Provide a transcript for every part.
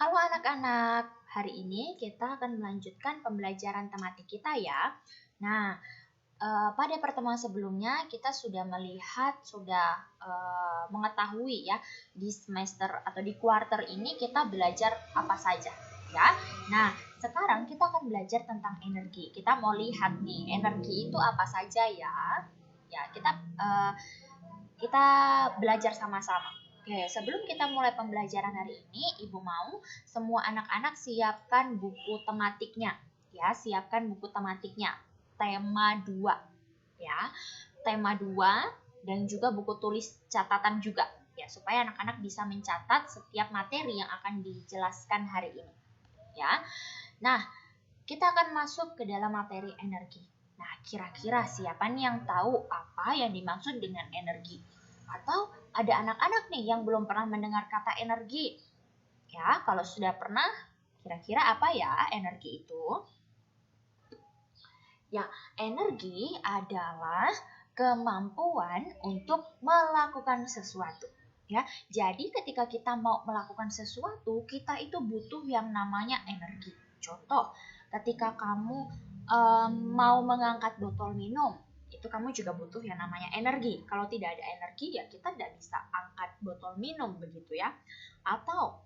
Halo anak-anak, hari ini kita akan melanjutkan pembelajaran tematik kita ya. Nah, pada pertemuan sebelumnya kita sudah mengetahui ya di semester atau di kuarter ini kita belajar apa saja ya. Nah, sekarang kita akan belajar tentang energi. Kita mau lihat nih energi itu apa saja ya. Ya, kita belajar sama-sama. Oke, sebelum kita mulai pembelajaran hari ini, Ibu mau semua anak-anak siapkan buku tematiknya. Ya, siapkan buku tematiknya. Tema 2, ya. Tema 2 dan juga buku tulis catatan juga, ya, supaya anak-anak bisa mencatat setiap materi yang akan dijelaskan hari ini. Ya. Nah, kita akan masuk ke dalam materi energi. Nah, kira-kira siapa nih yang tahu apa yang dimaksud dengan energi? Atau ada anak-anak nih yang belum pernah mendengar kata energi? Ya, kalau sudah pernah, kira-kira apa ya energi itu? Ya, energi adalah kemampuan untuk melakukan sesuatu. Ya, jadi ketika kita mau melakukan sesuatu, kita itu butuh yang namanya energi. Contoh, ketika kamu mau mengangkat botol minum, itu kamu juga butuh yang namanya energi. Kalau tidak ada energi, ya kita tidak bisa angkat botol minum begitu ya. Atau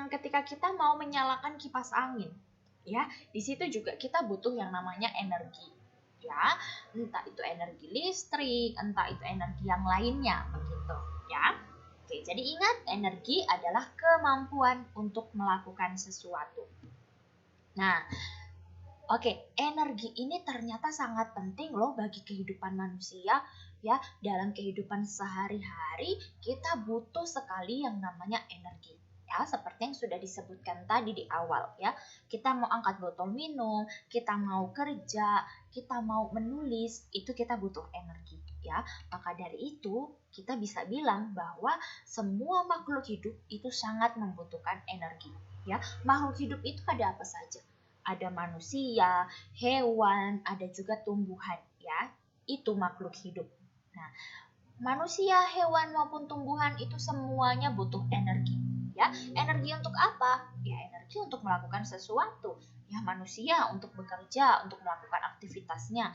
ketika kita mau menyalakan kipas angin, ya di situ juga kita butuh yang namanya energi, ya entah itu energi listrik, entah itu energi yang lainnya begitu ya. Oke, jadi ingat energi adalah kemampuan untuk melakukan sesuatu. Nah, oke, energi ini ternyata sangat penting loh bagi kehidupan manusia ya. Dalam kehidupan sehari-hari kita butuh sekali yang namanya energi. Ya, seperti yang sudah disebutkan tadi di awal ya. Kita mau angkat botol minum, kita mau kerja, kita mau menulis, itu kita butuh energi ya. Maka dari itu, kita bisa bilang bahwa semua makhluk hidup itu sangat membutuhkan energi ya. Makhluk hidup itu ada apa saja? Ada manusia, hewan, ada juga tumbuhan ya. Itu makhluk hidup. Nah, manusia, hewan maupun tumbuhan itu semuanya butuh energi ya. Energi untuk apa? Ya energi untuk melakukan sesuatu. Ya manusia untuk bekerja, untuk melakukan aktivitasnya.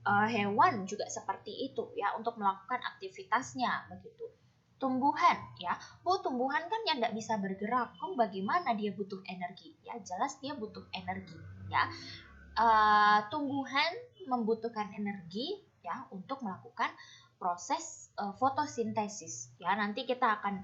Hewan juga seperti itu ya, untuk melakukan aktivitasnya begitu. Tumbuhan ya, tumbuhan kan yang tidak bisa bergerak, bagaimana dia butuh energi? Ya jelas dia butuh energi ya. Tumbuhan membutuhkan energi ya untuk melakukan proses fotosintesis ya. Nanti kita akan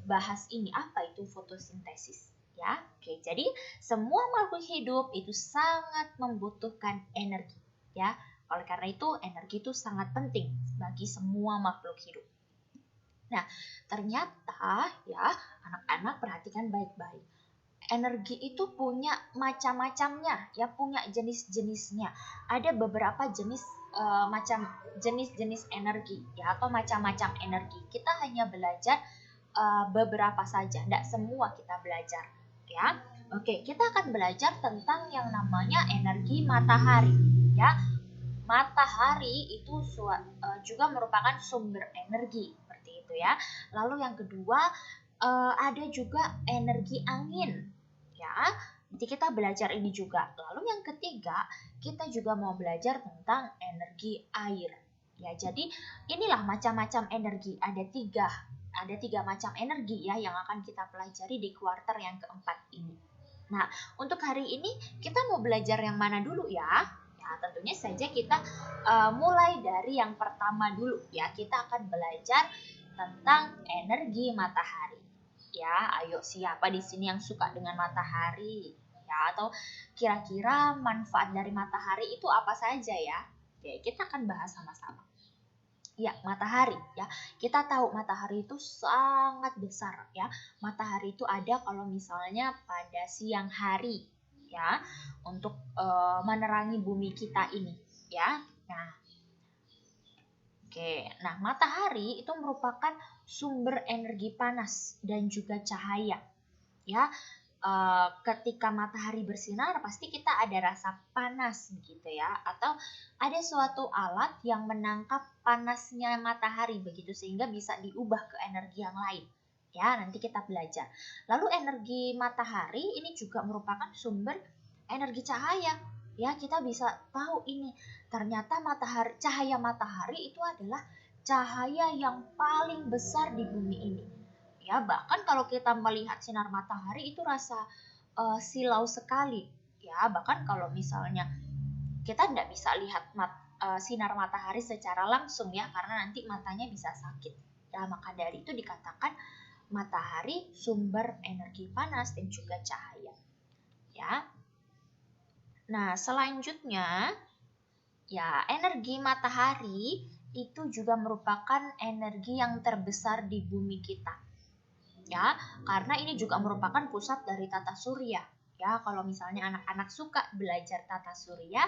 bahas ini apa itu fotosintesis ya. Oke, jadi semua makhluk hidup itu sangat membutuhkan energi ya. Oleh karena itu energi itu sangat penting bagi semua makhluk hidup. Nah, ternyata ya anak-anak perhatikan baik-baik. Energi itu punya macam-macamnya, ya punya jenis-jenisnya. Ada beberapa jenis-jenis energi ya atau macam-macam energi. Kita hanya belajar beberapa saja, tidak semua kita belajar ya. Oke, kita akan belajar tentang yang namanya energi matahari ya. Matahari itu juga merupakan sumber energi seperti itu ya. Lalu yang kedua ada juga energi angin ya. Nanti kita belajar ini juga. Lalu yang ketiga kita juga mau belajar tentang energi air ya. Jadi inilah macam-macam energi. Ada tiga macam energi ya yang akan kita pelajari di kuarter yang keempat ini. Nah, untuk hari ini kita mau belajar yang mana dulu ya? Ya, tentunya saja kita mulai dari yang pertama dulu ya. Kita akan belajar tentang energi matahari. Ya, ayo siapa di sini yang suka dengan matahari? Ya, atau kira-kira manfaat dari matahari itu apa saja ya? Oke, kita akan bahas sama-sama. Ya, matahari ya. Kita tahu matahari itu sangat besar ya. Matahari itu ada kalau misalnya pada siang hari ya, untuk menerangi bumi kita ini ya. Nah, matahari itu merupakan sumber energi panas dan juga cahaya ya. Ketika matahari bersinar pasti kita ada rasa panas begitu ya, atau ada suatu alat yang menangkap panasnya matahari begitu sehingga bisa diubah ke energi yang lain Ya, nanti kita belajar. Lalu energi matahari ini juga merupakan sumber energi cahaya. Ya, kita bisa tahu ini. Ternyata cahaya matahari itu adalah cahaya yang paling besar di bumi ini. Ya, bahkan kalau kita melihat sinar matahari itu rasa silau sekali. Ya, bahkan kalau misalnya kita tidak bisa lihat sinar matahari secara langsung ya, karena nanti matanya bisa sakit. Ya, maka dari itu dikatakan matahari sumber energi panas dan juga cahaya. Ya. Nah, selanjutnya ya energi matahari itu juga merupakan energi yang terbesar di bumi kita. Ya, karena ini juga merupakan pusat dari tata surya. Ya, kalau misalnya anak-anak suka belajar tata surya,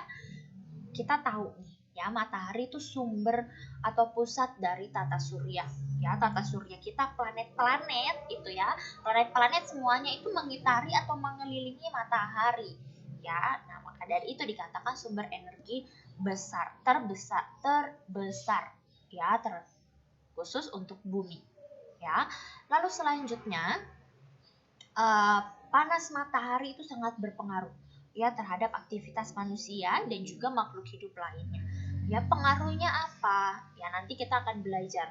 kita tahu nih ya, matahari itu sumber atau pusat dari tata surya. Ya, tata surya kita, planet-planet itu ya, planet-planet semuanya itu mengitari atau mengelilingi matahari. Ya, nah maka dari itu dikatakan sumber energi terbesar ya, khusus untuk bumi. Ya, lalu selanjutnya panas matahari itu sangat berpengaruh ya terhadap aktivitas manusia dan juga makhluk hidup lainnya. Ya, pengaruhnya apa? Ya, nanti kita akan belajar.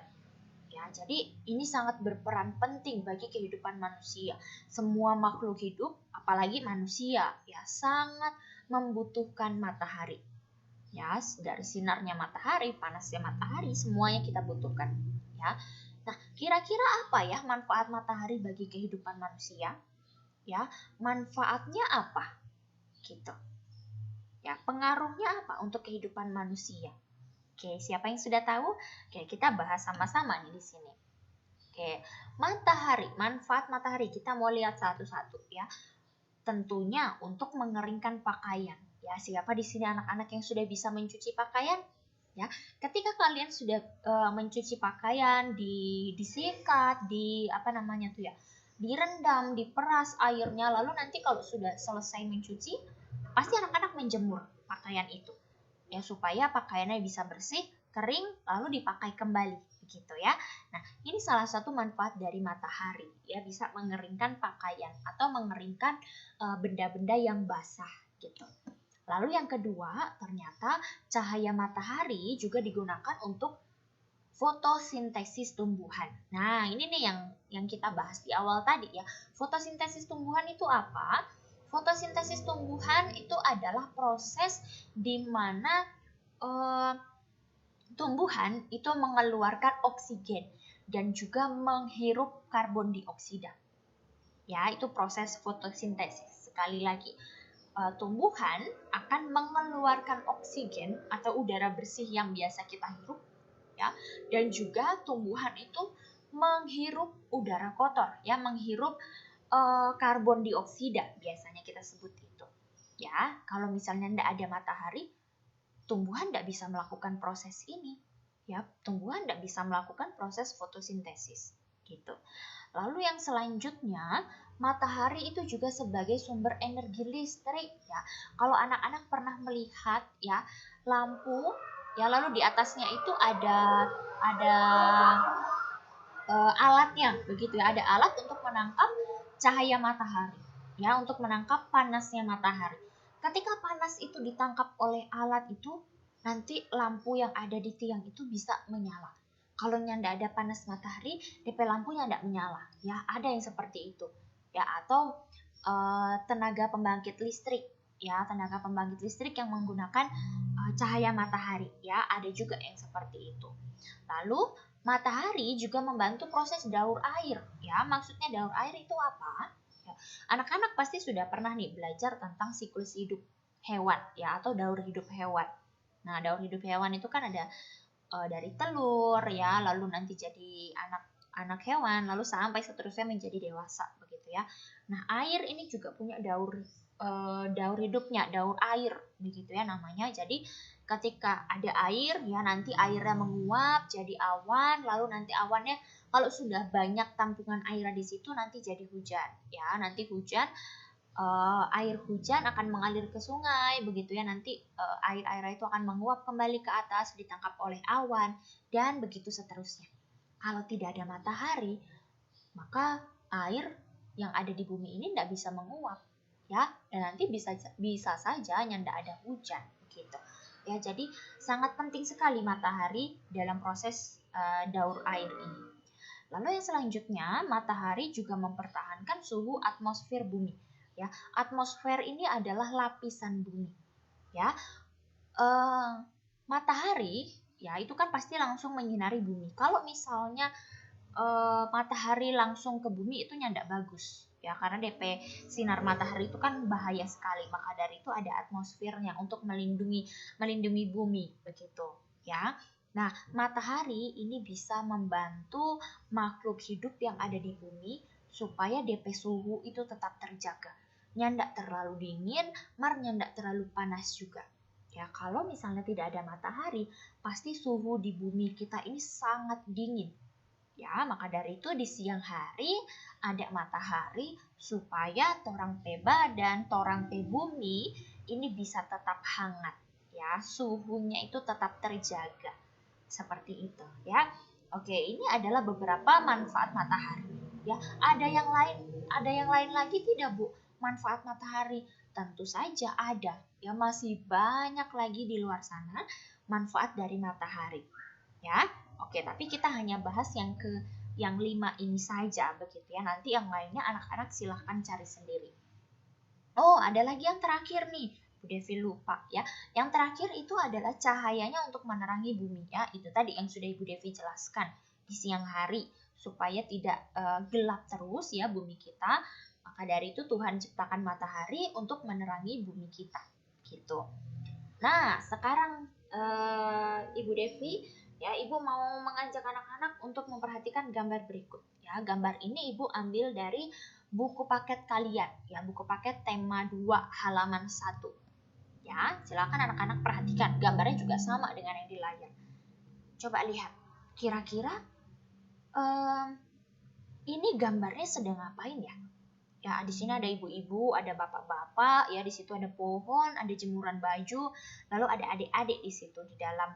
Ya, jadi ini sangat berperan penting bagi kehidupan manusia. Semua makhluk hidup, apalagi manusia, ya sangat membutuhkan matahari. Ya, dari sinarnya matahari, panasnya matahari, semuanya kita butuhkan. Ya. Nah, kira-kira apa ya manfaat matahari bagi kehidupan manusia? Ya, manfaatnya apa? Gitu. Ya, pengaruhnya apa untuk kehidupan manusia? Oke, siapa yang sudah tahu? Oke, kita bahas sama-sama nih di sini. Oke, manfaat matahari kita mau lihat satu-satu ya. Tentunya untuk mengeringkan pakaian. Ya, siapa di sini anak-anak yang sudah bisa mencuci pakaian? Ya, ketika kalian sudah mencuci pakaian, disikat, direndam, diperas airnya, lalu nanti kalau sudah selesai mencuci, pasti anak-anak menjemur pakaian itu ya supaya pakaiannya bisa bersih, kering, lalu dipakai kembali begitu ya. Nah, ini salah satu manfaat dari matahari ya, bisa mengeringkan pakaian atau mengeringkan benda-benda yang basah gitu. Lalu yang kedua, ternyata cahaya matahari juga digunakan untuk fotosintesis tumbuhan. Nah, ini nih yang kita bahas di awal tadi ya. Fotosintesis tumbuhan itu apa? Fotosintesis tumbuhan itu adalah proses di mana tumbuhan itu mengeluarkan oksigen dan juga menghirup karbon dioksida. Ya, itu proses fotosintesis. Sekali lagi, tumbuhan akan mengeluarkan oksigen atau udara bersih yang biasa kita hirup, ya, dan juga tumbuhan itu menghirup udara kotor, ya, menghirup karbon dioksida biasanya kita sebut itu. Ya, kalau misalnya tidak ada matahari, tumbuhan tidak bisa melakukan proses ini. Ya, tumbuhan tidak bisa melakukan proses fotosintesis. Gitu. Lalu yang selanjutnya, matahari itu juga sebagai sumber energi listrik. Ya, kalau anak-anak pernah melihat ya lampu, ya lalu di atasnya itu ada alatnya, begitu ya. Ada alat untuk menangkap cahaya matahari, ya, untuk menangkap panasnya matahari. Ketika panas itu ditangkap oleh alat itu, nanti lampu yang ada di tiang itu bisa menyala. Kalau tidak ada panas matahari, DP lampunya tidak menyala. Ya, ada yang seperti itu. Ya, atau tenaga pembangkit listrik. Ya, tenaga pembangkit listrik yang menggunakan cahaya matahari. Ya, ada juga yang seperti itu. Lalu matahari juga membantu proses daur air. Ya, maksudnya daur air itu apa? Ya, anak-anak pasti sudah pernah nih belajar tentang siklus hidup hewan ya, atau daur hidup hewan. Nah, daur hidup hewan itu kan ada dari telur ya, lalu nanti jadi anak hewan, lalu sampai seterusnya menjadi dewasa begitu ya. Nah, air ini juga punya daur hidupnya, daur air begitu ya namanya. Jadi ketika ada air ya, nanti airnya menguap jadi awan, lalu nanti awannya kalau sudah banyak tampungan air di situ nanti jadi hujan ya. Nanti hujan, air hujan akan mengalir ke sungai begitu ya, nanti air-air itu akan menguap kembali ke atas, ditangkap oleh awan dan begitu seterusnya. Kalau tidak ada matahari, maka air yang ada di bumi ini tidak bisa menguap, ya, dan nanti bisa saja hanya tidak ada hujan, gitu. Ya, jadi sangat penting sekali matahari dalam proses daur air ini. Lalu yang selanjutnya, matahari juga mempertahankan suhu atmosfer bumi. Ya, atmosfer ini adalah lapisan bumi. Ya, matahari, ya itu kan pasti langsung menyinari bumi. Kalau misalnya matahari langsung ke bumi itu nyandak bagus, ya, karena DP sinar matahari itu kan bahaya sekali. Maka dari itu ada atmosfernya untuk melindungi bumi, begitu, ya. Nah, matahari ini bisa membantu makhluk hidup yang ada di bumi supaya DP suhu itu tetap terjaga. Nyandak terlalu dingin, nyandak terlalu panas juga. Ya, kalau misalnya tidak ada matahari, pasti suhu di bumi kita ini sangat dingin. Ya, maka dari itu di siang hari ada matahari supaya torang pe badan, torang pe bumi ini bisa tetap hangat, ya, suhunya itu tetap terjaga. Seperti itu, ya. Oke, ini adalah beberapa manfaat matahari, ya. Ada yang lain lagi tidak, Bu? Manfaat matahari tentu saja ada, ya, masih banyak lagi di luar sana manfaat dari matahari, ya. Oke, tapi kita hanya bahas yang 5 ini saja, begitu ya. Nanti yang lainnya anak-anak silahkan cari sendiri. Oh, ada lagi yang terakhir nih, Bu Devi lupa ya. Yang terakhir itu adalah cahayanya untuk menerangi bumi, ya. Itu tadi yang sudah Ibu Devi jelaskan di siang hari supaya tidak gelap terus ya bumi kita. Maka dari itu Tuhan ciptakan matahari untuk menerangi bumi kita, gitu. Nah, sekarang Ibu Devi, ya, Ibu mau mengajak anak-anak untuk memperhatikan gambar berikut. Ya, gambar ini Ibu ambil dari buku paket kalian, ya, buku paket tema 2 halaman 1. Ya, silakan anak-anak perhatikan. Gambarnya juga sama dengan yang di layar. Coba lihat, kira-kira ini gambarnya sedang ngapain ya? Ya, di sini ada ibu-ibu, ada bapak-bapak, ya, di situ ada pohon, ada jemuran baju, lalu ada adik-adik di situ di dalam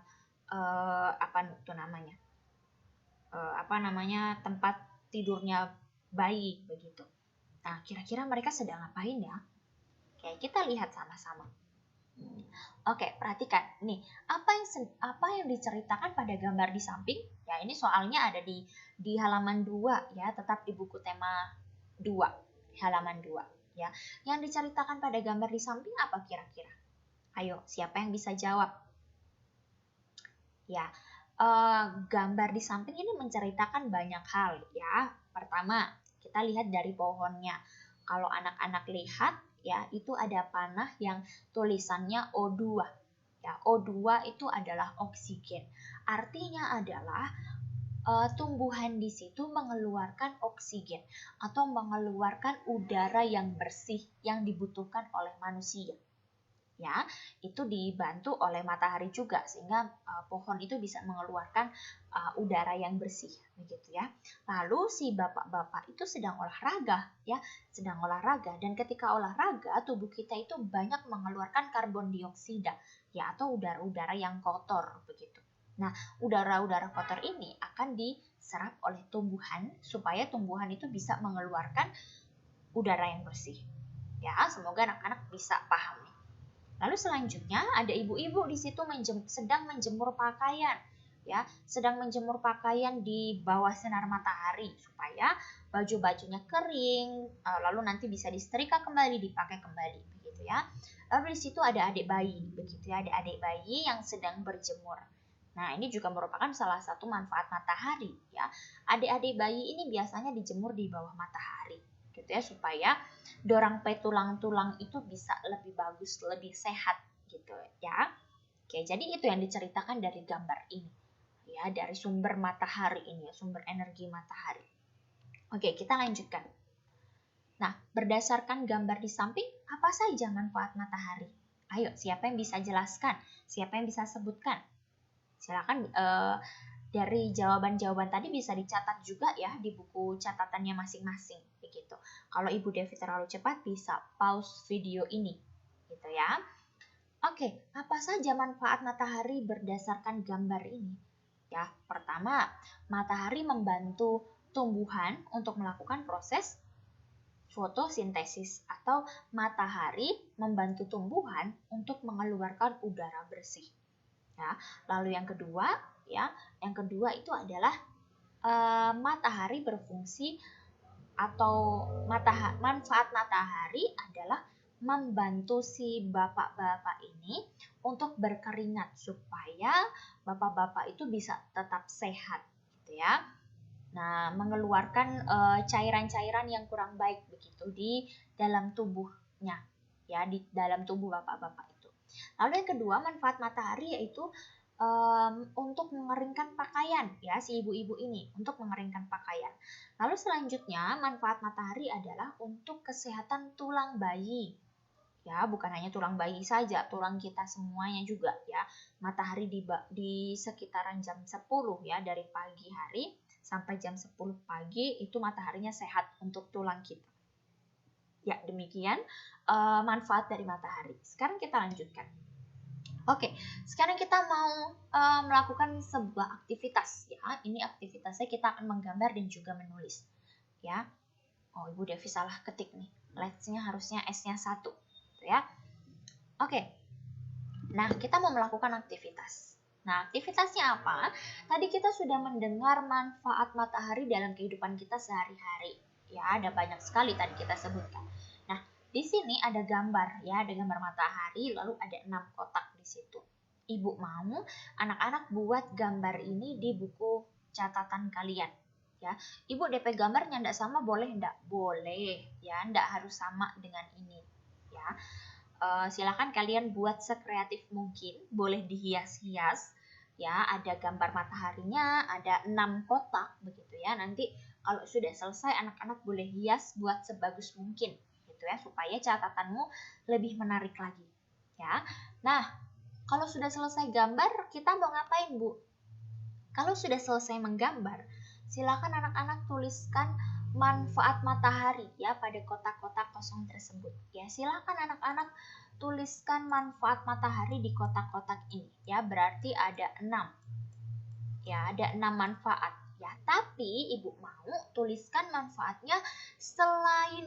tempat tidurnya bayi, begitu. Nah, kira-kira mereka sedang ngapain ya? Oke, kita lihat sama-sama. Oke, perhatikan nih, apa yang diceritakan pada gambar di samping? Ya, ini soalnya ada di halaman 2 ya, tetap di buku tema 2. Halaman 2 ya. Yang diceritakan pada gambar di samping apa kira-kira? Ayo, siapa yang bisa jawab? Ya, gambar di samping ini menceritakan banyak hal ya. Pertama, kita lihat dari pohonnya. Kalau anak-anak lihat ya, itu ada panah yang tulisannya O2. Ya, O2 itu adalah oksigen. Artinya adalah tumbuhan di situ mengeluarkan oksigen atau mengeluarkan udara yang bersih yang dibutuhkan oleh manusia. Ya, itu dibantu oleh matahari juga sehingga pohon itu bisa mengeluarkan udara yang bersih, begitu ya. Lalu si bapak-bapak itu sedang olahraga, ya, sedang olahraga, dan ketika olahraga tubuh kita itu banyak mengeluarkan karbon dioksida, ya, atau udara-udara yang kotor, begitu. Nah, udara-udara kotor ini akan diserap oleh tumbuhan supaya tumbuhan itu bisa mengeluarkan udara yang bersih. Ya, semoga anak-anak bisa paham. Lalu selanjutnya ada ibu-ibu di situ sedang menjemur pakaian, ya, sedang menjemur pakaian di bawah sinar matahari supaya baju-bajunya kering, lalu nanti bisa disetrika kembali, dipakai kembali, begitu ya. Lalu di situ ada adik bayi, begitu ya, ada adik bayi yang sedang berjemur. Nah, ini juga merupakan salah satu manfaat matahari, ya. Adik-adik bayi ini biasanya dijemur di bawah matahari, gitu ya, supaya dorang pe tulang-tulang itu bisa lebih bagus, lebih sehat, gitu ya. Oke, jadi itu yang diceritakan dari gambar ini, ya, dari sumber matahari ini, ya, sumber energi matahari. Oke, kita lanjutkan. Nah, berdasarkan gambar di samping, apa saja manfaat matahari? Ayo, siapa yang bisa jelaskan? Siapa yang bisa sebutkan? Silakan dari jawaban-jawaban tadi bisa dicatat juga ya di buku catatannya masing-masing, begitu. Kalau Ibu Devi terlalu cepat bisa pause video ini, gitu ya. Oke, apa saja manfaat matahari berdasarkan gambar ini? Ya, pertama, matahari membantu tumbuhan untuk melakukan proses fotosintesis, atau matahari membantu tumbuhan untuk mengeluarkan udara bersih. Ya, lalu yang kedua itu adalah matahari berfungsi atau manfaat matahari adalah membantu si bapak-bapak ini untuk berkeringat supaya bapak-bapak itu bisa tetap sehat, gitu ya. Nah, mengeluarkan cairan-cairan yang kurang baik begitu di dalam tubuhnya, ya, di dalam tubuh bapak-bapak itu. Lalu yang kedua, manfaat matahari yaitu untuk mengeringkan pakaian, ya, si ibu-ibu ini untuk mengeringkan pakaian. Lalu selanjutnya, manfaat matahari adalah untuk kesehatan tulang bayi. Ya, bukan hanya tulang bayi saja, tulang kita semuanya juga, ya. Matahari di sekitaran jam 10 ya, dari pagi hari sampai jam 10 pagi itu mataharinya sehat untuk tulang kita. Ya, demikian manfaat dari matahari. Sekarang kita lanjutkan. Oke, sekarang kita mau melakukan sebuah aktivitas, ya. Ini aktivitasnya kita akan menggambar dan juga menulis, ya. Oh, Ibu Devi salah ketik nih. Let's-nya harusnya S-nya 1, gitu ya. Oke. Nah, kita mau melakukan aktivitas. Nah, aktivitasnya apa? Tadi kita sudah mendengar manfaat matahari dalam kehidupan kita sehari-hari. Ya, ada banyak sekali tadi kita sebutkan. Nah, di sini ada gambar, ya, ada gambar matahari, lalu ada 6 kotak di situ. Ibu mau anak-anak buat gambar ini di buku catatan kalian, ya. Ibu DP gambarnya enggak sama boleh enggak? Boleh, ya, enggak harus sama dengan ini, ya. Silakan kalian buat sekreatif mungkin, boleh dihias-hias, ya. Ada gambar mataharinya, ada 6 kotak begitu ya. Nanti kalau sudah selesai anak-anak boleh hias buat sebagus mungkin, gitu ya, supaya catatanmu lebih menarik lagi, ya. Nah, kalau sudah selesai gambar, kita mau ngapain, Bu? Kalau sudah selesai menggambar, silakan anak-anak tuliskan manfaat matahari, ya, pada kotak-kotak kosong tersebut. Ya, silakan anak-anak tuliskan manfaat matahari di kotak-kotak ini, ya. Berarti ada 6. Ya, ada 6 manfaat. Ya, tapi Ibu mau tuliskan manfaatnya selain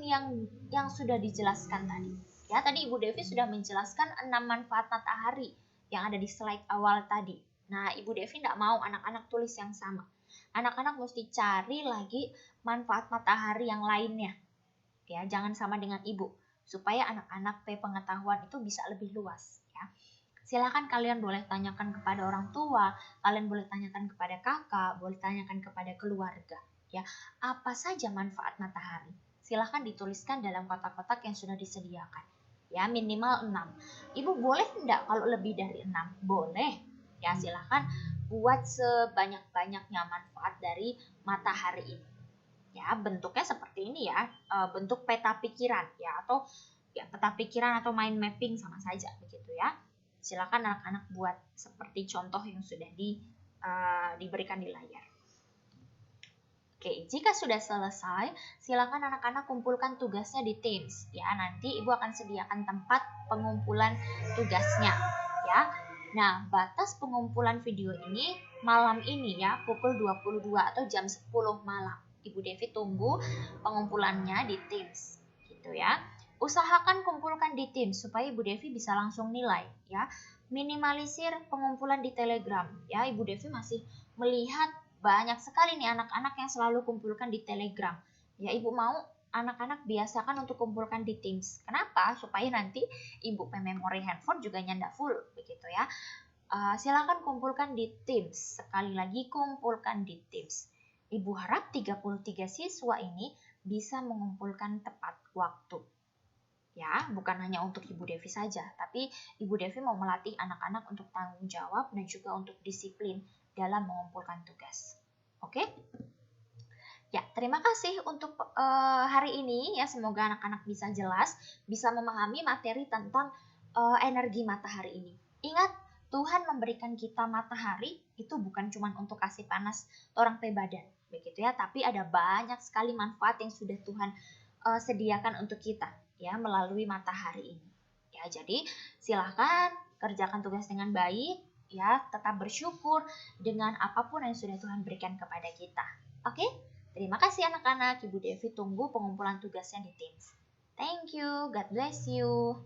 yang sudah dijelaskan tadi. Ya, tadi Ibu Devi sudah menjelaskan 6 manfaat matahari yang ada di slide awal tadi. Nah, Ibu Devi tidak mau anak-anak tulis yang sama. Anak-anak mesti cari lagi manfaat matahari yang lainnya. Ya, jangan sama dengan Ibu, supaya anak-anak pengetahuan itu bisa lebih luas, ya. Silakan kalian boleh tanyakan kepada orang tua, kalian boleh tanyakan kepada kakak, boleh tanyakan kepada keluarga, ya. Apa saja manfaat matahari? Silakan dituliskan dalam kotak-kotak yang sudah disediakan. Ya, minimal 6. Ibu boleh enggak kalau lebih dari 6? Boleh. Ya, silakan buat sebanyak-banyaknya manfaat dari matahari ini. Ya, bentuknya seperti ini ya, bentuk peta pikiran, ya, atau ya peta pikiran atau mind mapping sama saja begitu ya. Silakan anak-anak buat seperti contoh yang sudah diberikan di layar. Oke, jika sudah selesai, silakan anak-anak kumpulkan tugasnya di Teams. Ya, nanti Ibu akan sediakan tempat pengumpulan tugasnya. Ya, nah batas pengumpulan video ini malam ini ya, pukul 22 atau jam 10 malam. Ibu Devi tunggu pengumpulannya di Teams, gitu ya. Usahakan kumpulkan di Teams supaya Ibu Devi bisa langsung nilai, ya. Minimalisir pengumpulan di Telegram, ya. Ibu Devi masih melihat banyak sekali nih anak-anak yang selalu kumpulkan di Telegram. Ya, Ibu mau anak-anak biasakan untuk kumpulkan di Teams. Kenapa? Supaya nanti Ibu memori handphone juga nyanda full, begitu ya. Silakan kumpulkan di Teams. Sekali lagi kumpulkan di Teams. Ibu harap 33 siswa ini bisa mengumpulkan tepat waktu. Ya, bukan hanya untuk Ibu Devi saja, tapi Ibu Devi mau melatih anak-anak untuk tanggung jawab dan juga untuk disiplin dalam mengumpulkan tugas. Oke? Ya, terima kasih untuk hari ini ya. Semoga anak-anak bisa jelas, bisa memahami materi tentang energi matahari ini. Ingat, Tuhan memberikan kita matahari itu bukan cuma untuk kasih panas orang badan, begitu ya, tapi ada banyak sekali manfaat yang sudah Tuhan sediakan untuk kita ya melalui matahari ini. Ya, jadi silahkan kerjakan tugas dengan baik ya, tetap bersyukur dengan apapun yang sudah Tuhan berikan kepada kita. Oke? Terima kasih anak-anak, Ibu Devi tunggu pengumpulan tugasnya di Teams. Thank you, God bless you.